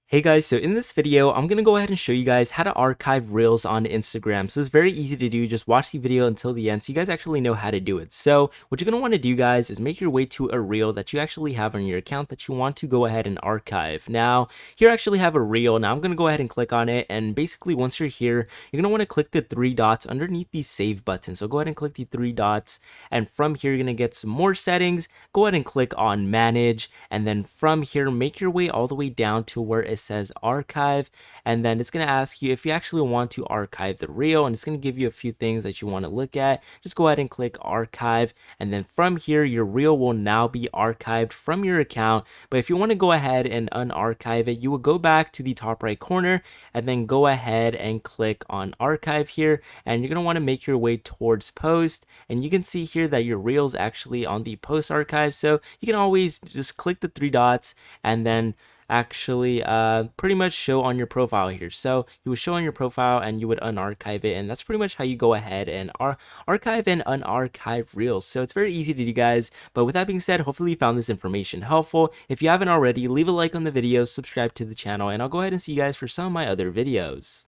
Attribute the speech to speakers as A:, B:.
A: Hey guys, so in this video, I'm going to go ahead and show you guys how to archive Reels on Instagram. So it's very easy to do. Just watch the video until the end so you guys actually know how to do it. So what you're going to want to do, guys, is make your way to a Reel that you actually have on your account that you want to go ahead and archive. Now, here I actually have a Reel. Now I'm going to go ahead and click on it. And basically, once you're here, you're going to want to click the three dots underneath the Save button. So go ahead and click the three dots. And from here, you're going to get some more settings. Go ahead and click on Manage. And then from here, make your way all the way down to where it says archive, and then it's going to ask you if you actually want to archive the reel, and it's going to give you a few things that you want to look at. Just go ahead and click archive, and then from here your reel will now be archived from your account. But if you want to go ahead and unarchive it, you will go back to the top right corner and then go ahead and click on archive here, and you're going to want to make your way towards post, and you can see here that your reel is actually on the post archive. So you can always just click the three dots and then actually pretty much show on your profile here. So you would show on your profile and you would unarchive it, and that's pretty much how you go ahead and archive and unarchive reels. So it's very easy to do, guys. But with that being said, hopefully you found this information helpful. If you haven't already, leave a like on the video, subscribe to the channel, and I'll go ahead and see you guys for some of my other videos.